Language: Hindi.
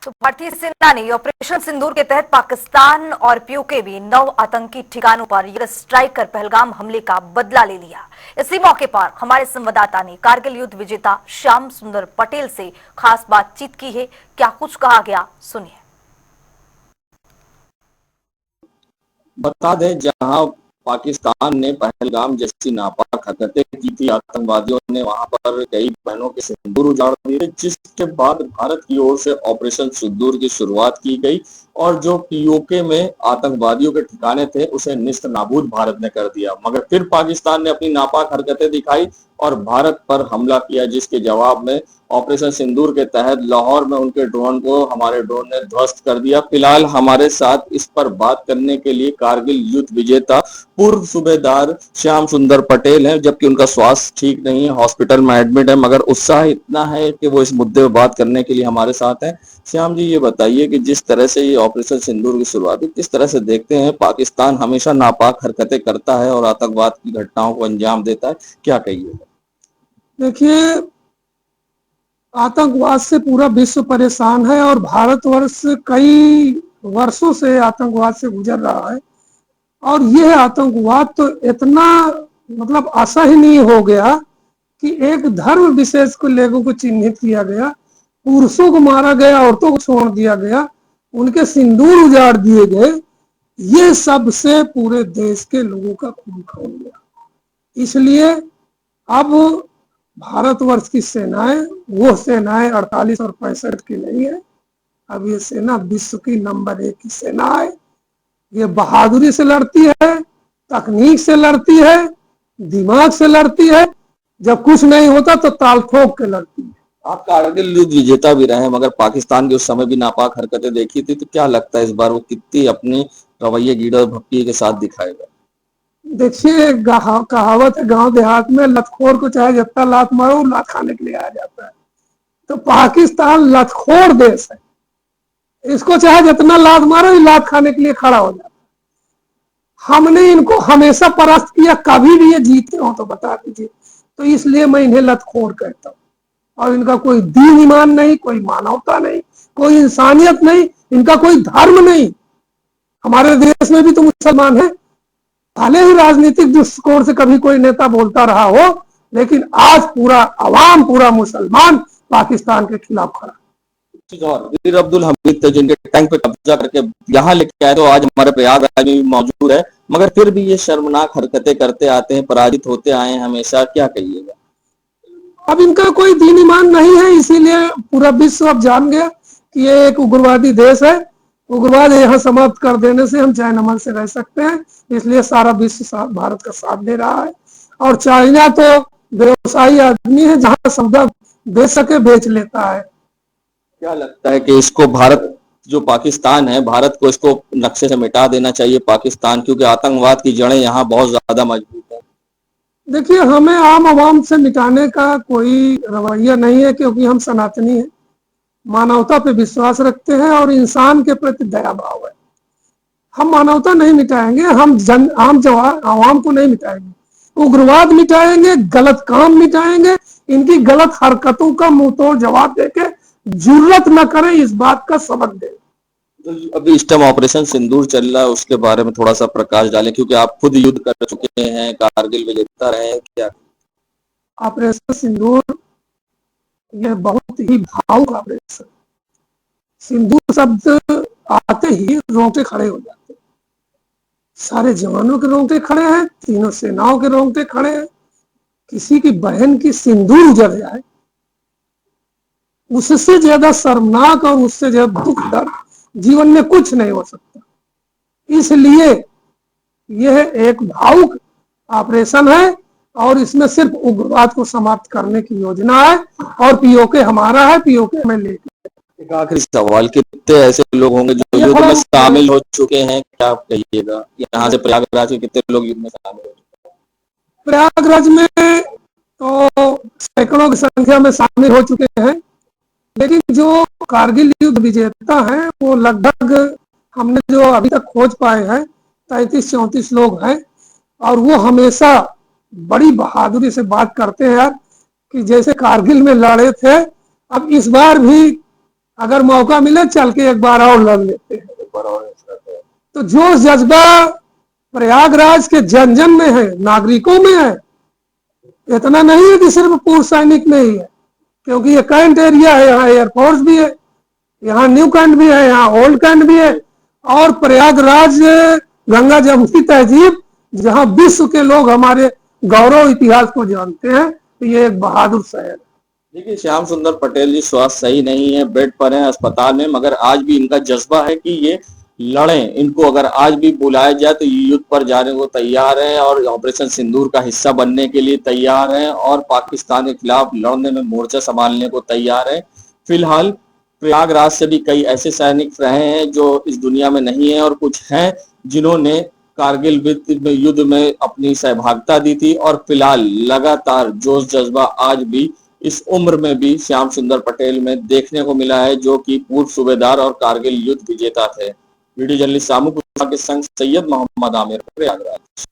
तो भारतीय सेना ने ऑपरेशन सिंदूर के तहत पाकिस्तान और पीओके भी 9 आतंकी ठिकानों पर एयर स्ट्राइक कर पहलगाम हमले का बदला ले लिया। इसी मौके पर हमारे संवाददाता ने कारगिल युद्ध विजेता श्याम सुंदर पटेल से खास बातचीत की है। क्या कुछ कहा गया, सुनिए। बता दें, जहां पाकिस्तान ने पहलगाम जैसी नापाक हरकतें की थी, आतंकवादियों ने वहां पर कई बहनों के सिंदूर उजाड़ दिए, जिसके बाद भारत की ओर से ऑपरेशन सिंदूर की शुरुआत की गई और जो पीओके में आतंकवादियों के ठिकाने थे उसे निस्त नाबूद भारत ने कर दिया। मगर फिर पाकिस्तान ने अपनी नापाक हरकतें दिखाई और भारत पर हमला किया, जिसके जवाब में ऑपरेशन सिंदूर के तहत लाहौर में उनके ड्रोन को हमारे ड्रोन ने ध्वस्त कर दिया। फिलहाल हमारे साथ इस पर बात करने के लिए कारगिल युद्ध विजेता पूर्व सूबेदार श्याम सुंदर पटेल हैं, जबकि उनका स्वास्थ्य ठीक नहीं है, हॉस्पिटल में एडमिट है, मगर उत्साह इतना है कि वो इस मुद्दे पर बात करने के लिए हमारे साथ हैं। श्याम जी, ये बताइए कि जिस तरह से ये ऑपरेशन सिंदूर की शुरुआत हुई, किस तरह से देखते हैं? पाकिस्तान हमेशा नापाक हरकतें करता है और आतंकवाद की घटनाओं को अंजाम देता है, क्या कहिएगा? देखिए, आतंकवाद से पूरा विश्व परेशान है और भारतवर्ष कई वर्षों से आतंकवाद से गुजर रहा है। और यह आतंकवाद तो इतना असहनीय हो गया कि एक धर्म विशेष को लोगों को चिन्हित किया गया, पुरुषों को मारा गया, औरतों को छोड़ दिया गया, उनके सिंदूर उजाड़ दिए गए। ये सबसे पूरे देश के लोगों का खून खौल गया। इसलिए अब भारतवर्ष की सेनाएं वो सेनाएं 48 और 65 की नहीं है। अब ये सेना विश्व की नंबर 1 की सेना है। ये बहादुरी से लड़ती है, तकनीक से लड़ती है, दिमाग से लड़ती है। जब कुछ नहीं होता तो ताल ठोक के लड़ती है। आप कारगिल युद्ध विजेता भी रहे, मगर पाकिस्तान के उस समय भी नापाक हरकतें देखी थी, तो क्या लगता है इस बार वो कितनी अपनी रवैये गीड़ा और भक्ति के साथ दिखाएगा? देखिए, कहावत है गांव देहात में, लतखोर को चाहे जितना लात मारो लात खाने के लिए आ जाता है। तो पाकिस्तान लतखोर देश है, इसको चाहे जितना लात मारो ये लात खाने के लिए खड़ा हो जाता है। हमने इनको हमेशा परास्त किया, कभी भी ये जीते हो तो बता दीजिए। तो इसलिए मैं इन्हें लतखोर कहता हूँ। और इनका कोई दीन ईमान नहीं, कोई मानवता नहीं, कोई इंसानियत नहीं, इनका कोई धर्म नहीं। हमारे देश में भी तो मुसलमान है, भले ही राजनीतिक दृष्टिकोण से कभी कोई नेता बोलता रहा हो, लेकिन आज पूरा अवाम, पूरा मुसलमान पाकिस्तान के खिलाफ खड़ा। वीर अब्दुल हमीद थे, जिनके टैंक पे कब्जा करके यहाँ लेके आए, तो आज हमारे प्रयागराज में भी मौजूद है, मगर फिर भी ये शर्मनाक हरकतें करते आते हैं, पराजित होते आए हैं हमेशा, क्या कहिएगा? अब इनका कोई दीन ईमान नहीं है, इसीलिए पूरा विश्व अब जान गया कि ये एक उग्रवादी देश है। उग्रवाद यहाँ समाप्त कर देने से हम चैन अमन से रह सकते हैं, इसलिए सारा विश्व भारत का साथ दे रहा है। और चाइना तो व्यवसायी आदमी है, जहां सौदा बेच सके बेच लेता है। क्या लगता है कि इसको भारत, जो पाकिस्तान है, भारत को इसको नक्शे से मिटा देना चाहिए पाकिस्तान, क्योंकि आतंकवाद की जड़ें यहाँ बहुत ज्यादा मजबूत है? देखिए, हमें आम आवाम से मिटाने का कोई रवैया नहीं है, क्योंकि हम सनातनी हैं, मानवता पे विश्वास रखते हैं और इंसान के प्रति दया भाव है। हम मानवता नहीं मिटाएंगे, हम आवाम को नहीं मिटाएंगे, उग्रवाद मिटाएंगे, गलत काम मिटाएंगे। इनकी गलत हरकतों का मुंह तोड़ जवाब देके जुर्रत न करें, इस बात का सबक दें। तो अभी इस टाइम ऑपरेशन सिंदूर चल रहा है, उसके बारे में थोड़ा सा प्रकाश डालें, क्योंकि आप खुद युद्ध कर चुके हैं, कारगिल विजेता रहे हैं, क्या? ऑपरेशन सिंदूर यह बहुत ही भावुक ऑपरेशन। सिंदूर शब्द आते ही रोंगटे खड़े हो जाते, सारे जवानों के रोंगटे खड़े हैं, तीनों सेनाओं के रोंगटे खड़े हैं। किसी की बहन की सिंदूर उजड़ जाए, उससे ज्यादा शर्मनाक और उससे ज्यादा दुख दर्द जीवन में कुछ नहीं हो सकता। इसलिए यह एक भावुक ऑपरेशन है और इसमें सिर्फ उग्रवाद को समाप्त करने की योजना है और पीओके हमारा है, पीओके में लेके। एक आखिरी सवाल, कितने ऐसे लोग होंगे जो युद्ध में शामिल हो चुके हैं, क्या आप कहिएगा? यहाँ से प्रयागराज के कितने लोग युद्ध में शामिल हो चुके हैं? प्रयागराज में तो सैकड़ों की संख्या में शामिल हो चुके हैं, लेकिन जो कारगिल युद्ध विजेता हैं वो लगभग, हमने जो अभी तक खोज पाए हैं, 33-34 लोग हैं। और वो हमेशा बड़ी बहादुरी से बात करते हैं यार, कि जैसे कारगिल में लड़े थे, अब इस बार भी अगर मौका मिले चल के एक बार और लड़ लेते हैं। तो जो जज्बा प्रयागराज के जन जन में है, नागरिकों में है, इतना नहीं है कि सिर्फ पूर्व सैनिक में ही है, क्योंकि ये कैंट एरिया है, यहाँ एयरफोर्स भी है, यहाँ न्यू कैंट भी है, यहाँ ओल्ड कैंट भी है, और प्रयागराज गंगा जमुनी तहजीब जहाँ विश्व के लोग हमारे गौरव इतिहास को जानते हैं, तो ये एक बहादुर शहर है। देखिए श्याम सुंदर पटेल जी स्वास्थ्य सही नहीं है, बेड पर हैं अस्पताल में, मगर आज भी इनका जज्बा है कि ये लड़ें। इनको अगर आज भी बुलाया जाए तो ये युद्ध पर जाने को तैयार हैं और ऑपरेशन सिंदूर का हिस्सा बनने के लिए तैयार हैं और पाकिस्तान के खिलाफ लड़ने में मोर्चा संभालने को तैयार हैं। फिलहाल प्रयागराज से भी कई ऐसे सैनिक रहे हैं जो इस दुनिया में नहीं है और कुछ हैं जिन्होंने कारगिल युद्ध में अपनी सहभागिता दी थी और फिलहाल लगातार जोश जज्बा आज भी इस उम्र में भी श्याम सुंदर पटेल में देखने को मिला है, जो कि पूर्व सूबेदार और कारगिल युद्ध विजेता थे। वीडियो जर्नलिस्ट सामू के संग सैयद मोहम्मद आमिर, प्रयागराज।